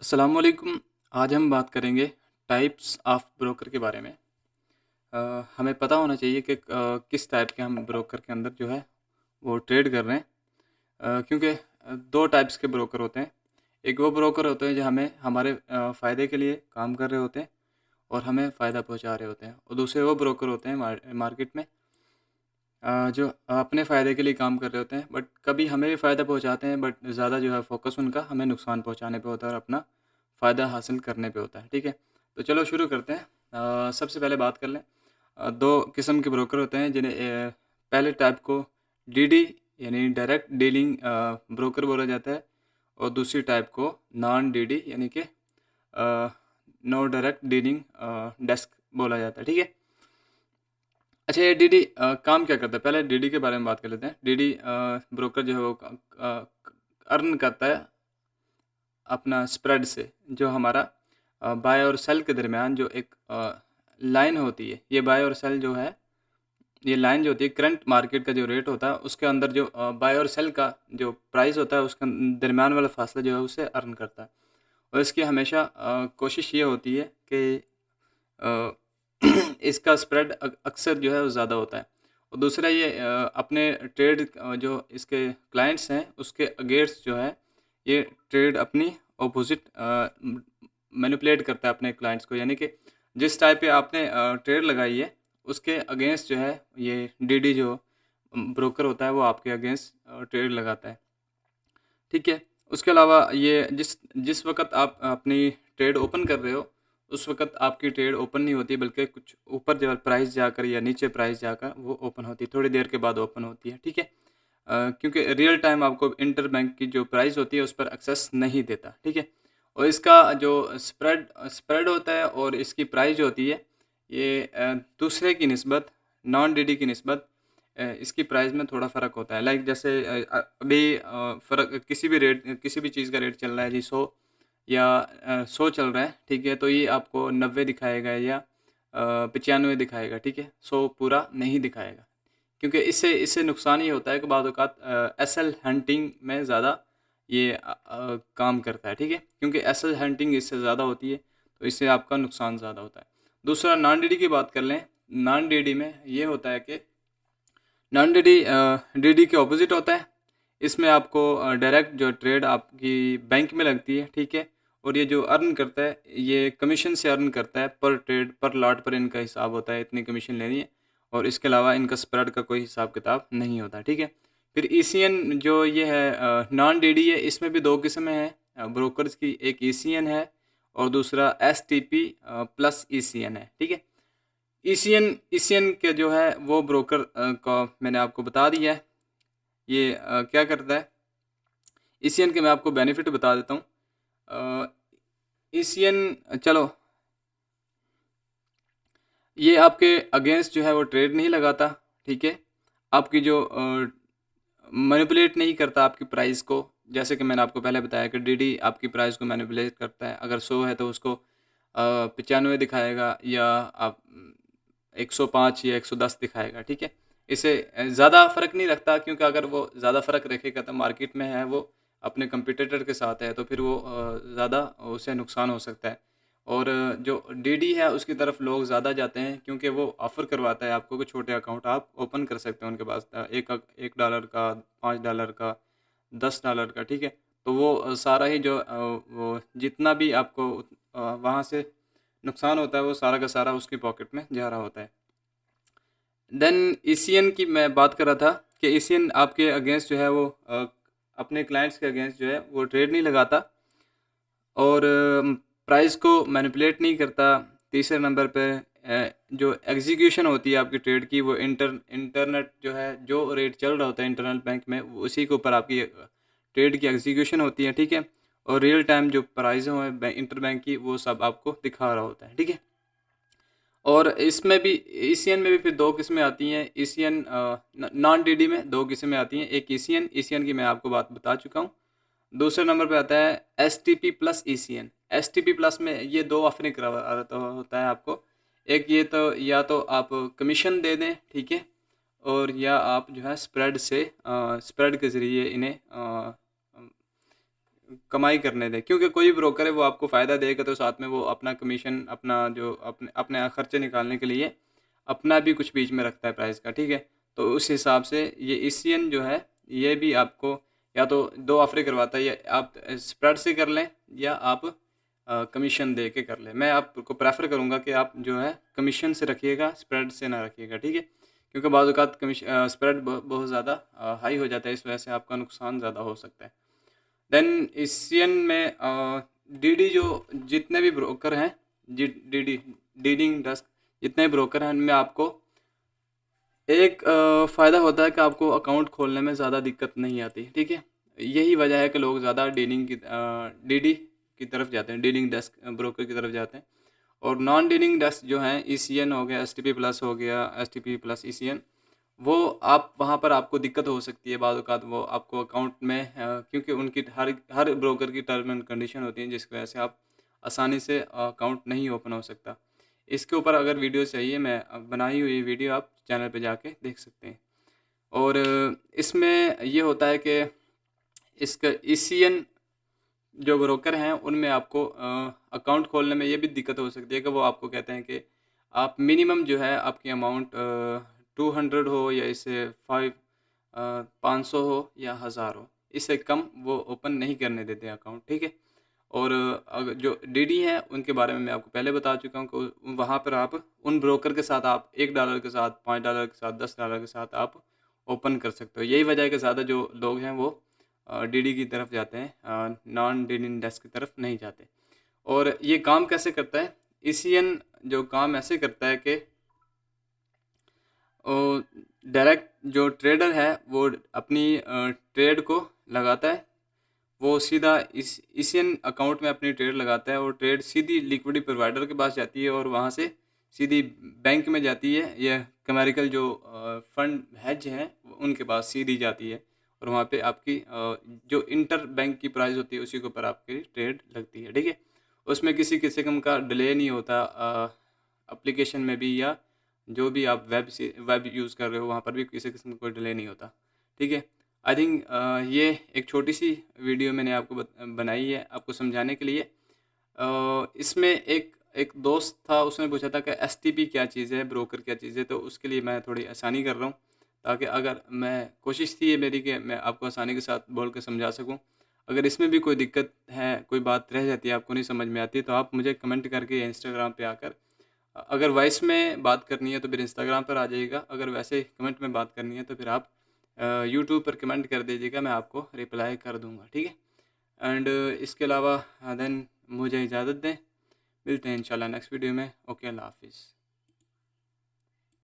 अस्सलामुअलैकुम। आज हम बात करेंगे टाइप्स ऑफ ब्रोकर के बारे में। हमें पता होना चाहिए कि किस टाइप के हम ब्रोकर के अंदर जो है वो ट्रेड कर रहे हैं। क्योंकि 2 टाइप्स के ब्रोकर होते हैं। एक वो ब्रोकर होते हैं जो हमें हमारे फ़ायदे के लिए काम कर रहे होते हैं और हमें फ़ायदा पहुँचा रहे होते हैं, और दूसरे वो ब्रोकर होते हैं मार्केट में जो अपने फ़ायदे के लिए काम कर रहे होते हैं, बट कभी हमें भी फ़ायदा पहुँचाते हैं, बट ज़्यादा जो है फ़ोकस उनका हमें नुकसान पहुँचाने पे होता है और अपना फ़ायदा हासिल करने पे होता है। ठीक है? तो चलो शुरू करते हैं। सबसे पहले बात कर लें। 2 किस्म के ब्रोकर होते हैं जिन्हें पहले टाइप को डीडी यानी डायरेक्ट डीलिंग ब्रोकर बोला जाता है, और दूसरी टाइप को नॉन डीडी यानी कि नो डायरेक्ट डीलिंग डेस्क बोला जाता है। ठीक है? अच्छा, ये डीडी काम क्या करता है? पहले डीडी के बारे में बात कर लेते हैं। डीडी ब्रोकर जो है वो अर्न करता है अपना स्प्रेड से, जो हमारा बाय और सेल के दरमियान जो एक लाइन होती है। ये बाय और सेल जो है, ये लाइन जो होती है करंट मार्केट का जो रेट होता है उसके अंदर जो बाय और सेल का जो प्राइस होता है उसके दरमियान वाला फासला जो है उसे अर्न करता है। और इसकी हमेशा कोशिश ये होती है कि अ, इसका स्प्रेड अक्सर जो है वो ज़्यादा होता है। और दूसरा ये अपने ट्रेड जो इसके क्लाइंट्स हैं उसके अगेंस्ट जो है ये ट्रेड अपनी अपोज़िट मैनिपुलेट करता है अपने क्लाइंट्स को, यानी कि जिस टाइप पे आपने ट्रेड लगाई है उसके अगेंस्ट जो है ये डीडी जो ब्रोकर होता है वो आपके अगेंस्ट ट्रेड लगाता है। ठीक है? उसके अलावा ये जिस जिस वक़्त आप अपनी ट्रेड ओपन कर रहे हो, उस वक़्त आपकी ट्रेड ओपन नहीं होती, बल्कि कुछ ऊपर जो प्राइस जाकर या नीचे प्राइस जाकर वो ओपन होती है, थोड़ी देर के बाद ओपन होती है। ठीक है? क्योंकि रियल टाइम आपको इंटरबैंक की जो प्राइस होती है उस पर एक्सेस नहीं देता। ठीक है? और इसका जो स्प्रेड स्प्रेड होता है और इसकी प्राइस जो होती है ये दूसरे की निस्बत, नॉन डीडी की निस्बत इसकी प्राइस में थोड़ा फ़र्क होता है। लाइक जैसे अभी फ़र्क किसी भी चीज़ का रेट चल रहा है जी 100 या 100 चल रहा है, ठीक है? तो ये आपको 90 दिखाएगा या 95 दिखाएगा, ठीक है? 100 पूरा नहीं दिखाएगा। क्योंकि इससे इससे नुकसान ये होता है कि बाद औक़ात एसएल हंटिंग में ज़्यादा ये काम करता है, ठीक है? क्योंकि एसएल हंटिंग इससे ज़्यादा होती है, तो इससे आपका नुकसान ज़्यादा होता है। दूसरा नॉन डीडी की बात कर लें। नॉन डीडी में ये होता है कि नॉन डीडी डीडी के ऑपोज़िट होता है। इसमें आपको डायरेक्ट जो ट्रेड आपकी बैंक में लगती है, ठीक है? और ये जो अर्न करता है, ये कमीशन से अर्न करता है, पर ट्रेड, पर लॉट पर इनका हिसाब होता है, इतनी कमीशन लेनी है, और इसके अलावा इनका स्प्रेड का कोई हिसाब-किताब नहीं होता, ठीक है? फिर ईसीएन जो ये है नॉन डीडी है, इसमें भी 2 किस्में हैं ब्रोकर्स की, एक ईसीएन है और दूसरा एसटीपी प्लस ईसीएन है, ठीक है? ईसीएन ईसीएन के जो है वो ब्रोकर का मैंने आपको बता दिया है। ये क्या करता है? ईसीएन के मैं आपको बेनिफिट बता देता हूँ। अ, ईसीएन चलो, ये आपके अगेंस्ट जो है वो ट्रेड नहीं लगाता, ठीक है? आपकी जो मैनिपुलेट नहीं करता आपकी प्राइस को। जैसे कि मैंने आपको पहले बताया कि डीडी आपकी प्राइस को मैनिपुलेट करता है। अगर 100 है तो उसको 95 दिखाएगा, या आप 105 या 110 दिखाएगा, ठीक है? इससे ज़्यादा फ़र्क नहीं रखता, क्योंकि अगर वो ज़्यादा फ़र्क रखेगा तो मार्केट में है वो, अपने कॉम्पिटिटर के साथ है, तो फिर वो ज़्यादा उसे नुकसान हो सकता है। और जो डीडी है उसकी तरफ लोग ज़्यादा जाते हैं, क्योंकि वो ऑफ़र करवाता है आपको कि छोटे अकाउंट आप ओपन कर सकते हैं उनके पास, $1 का, $5 का, $10 का, ठीक है? तो वो सारा ही जो वो जितना भी आपको वहाँ से नुकसान होता है वो सारा का सारा उसकी पॉकेट में जा रहा होता है। देन ईसीएन की मैं बात कर रहा था कि ईसीएन आपके अगेंस्ट जो है वो अपने क्लाइंट्स के अगेंस्ट जो है वो ट्रेड नहीं लगाता, और प्राइस को मैनिपुलेट नहीं करता। तीसरे नंबर पे जो एग्ज़ीक्यूशन होती है आपकी ट्रेड की, वो इंटरनेट जो है, जो रेट चल रहा होता है इंटरनल बैंक में, वो उसी के ऊपर आपकी ट्रेड की एग्ज़ीक्यूशन होती है, ठीक है? और रियल टाइम जो प्राइस हैं इंटरबैंक की, वो सब आपको दिखा रहा होता है, ठीक है? और इसमें भी ईसीएन में भी फिर 2 किस्में आती हैं। ईसीएन नॉन डीडी में 2 किस्में आती हैं। एक ईसीएन, ईसीएन की मैं आपको बात बता चुका हूँ। दूसरे नंबर पे आता है STP plus ECN. STP plus में ये 2 ऑफ़रिंग करवाता होता है आपको। एक ये तो, या तो आप कमीशन दे दें, ठीक है? और या आप जो है स्प्रेड के ज़रिए इन्हें कमाई करने दें, क्योंकि कोई भी ब्रोकर है वो आपको फ़ायदा देगा तो साथ में वो अपना कमीशन, अपना जो अपने अपने खर्चे निकालने के लिए अपना भी कुछ बीच में रखता है प्राइस का, ठीक है। तो उस हिसाब से ये ईसीएन जो है ये भी आपको या तो दो ऑफर करवाता है, या आप स्प्रेड से कर लें या आप कमीशन दे के कर लें। मैं आपको प्रेफर करूँगा कि आप जो है कमीशन से रखिएगा, स्प्रेड से ना रखिएगा, ठीक है। क्योंकि बाज़ औक़ात स्प्रेड बहुत ज़्यादा हाई हो जाता है, इस वजह से आपका नुकसान ज़्यादा हो सकता है। देन एशियन में डीडी जो जितने भी ब्रोकर हैं, डीडी डीलिंग डेस्क जितने ब्रोकर हैं उनमें आपको एक फ़ायदा होता है कि आपको अकाउंट खोलने में ज़्यादा दिक्कत नहीं आती, ठीक है। यही वजह है कि लोग ज़्यादा डीडी की तरफ जाते हैं, डीलिंग डेस्क ब्रोकर की तरफ जाते हैं। और नॉन डीलिंग डेस्क जो हैं, ईसीएन हो गया, एसटीपी प्लस हो गया, एसटीपी प्लस ईसीएन, वो आप वहाँ पर आपको दिक्कत हो सकती है बाद औक़ात, वो आपको अकाउंट में क्योंकि उनकी हर ब्रोकर की टर्म एंड कंडीशन होती है जिसकी वजह से आप आसानी से अकाउंट नहीं ओपन हो सकता। इसके ऊपर अगर वीडियो चाहिए, मैं बनाई हुई वीडियो आप चैनल पे जाके देख सकते हैं। और इसमें ये होता है कि इसका ईसीएन जो ब्रोकर हैं उनमें आपको अकाउंट खोलने में ये भी दिक्कत हो सकती है कि वो आपको कहते हैं कि आप मिनिमम जो है आपकी अमाउंट 200 हो या इससे 500 हो या 1000 हो, इससे कम वो ओपन नहीं करने देते अकाउंट, ठीक है। और अगर जो डीडी हैं उनके बारे में मैं आपको पहले बता चुका हूँ कि वहाँ पर आप उन ब्रोकर के साथ आप $1 के साथ, $5 के साथ, $10 के साथ आप ओपन कर सकते हो। यही वजह है कि ज़्यादा जो लोग हैं वो डीडी की तरफ जाते हैं, नॉन डीलिंग डेस्क की तरफ नहीं जाते। और ये काम कैसे करता है? ईसीएन जो काम ऐसे करता है कि डायरेक्ट जो ट्रेडर है वो अपनी ट्रेड को लगाता है, वो सीधा इस ईसीएन अकाउंट में अपनी ट्रेड लगाता है और ट्रेड सीधी लिक्विडिटी प्रोवाइडर के पास जाती है और वहाँ से सीधी बैंक में जाती है, या कमर्शियल जो फंड हेज हैं उनके पास सीधी जाती है। और वहाँ पे आपकी जो इंटर बैंक की प्राइस होती है उसी के ऊपर आपकी ट्रेड लगती है, ठीक है। उसमें किसी किस्म का डिले नहीं होता, एप्लीकेशन में भी या जो भी आप वेब यूज़ कर रहे हो वहाँ पर भी किसी किस्म का कोई डिले नहीं होता, ठीक है। आई थिंक ये एक छोटी सी वीडियो मैंने आपको बनाई है आपको समझाने के लिए। इसमें एक एक दोस्त था, उसने पूछा था कि एसटीपी क्या चीज़ है, ब्रोकर क्या चीज़ है, तो उसके लिए मैं थोड़ी आसानी कर रहा हूँ, ताकि अगर मैं कोशिश थी ये मेरी कि मैं आपको आसानी के साथ बोल के समझा सकूँ। अगर इसमें भी कोई दिक्कत है, कोई बात रह जाती है, आपको नहीं समझ में आती, तो आप मुझे कमेंट करके या इंस्टाग्राम पे आकर, अगर वॉइस में बात करनी है तो फिर इंस्टाग्राम पर आ जाइएगा, अगर वैसे कमेंट में बात करनी है तो फिर आप यूट्यूब पर कमेंट कर दीजिएगा, मैं आपको रिप्लाई कर दूँगा, ठीक है। एंड इसके अलावा देन मुझे इजाज़त दें, मिलते हैं इंशाल्लाह नेक्स्ट वीडियो में। ओके, अल्लाह हाफ़िज़।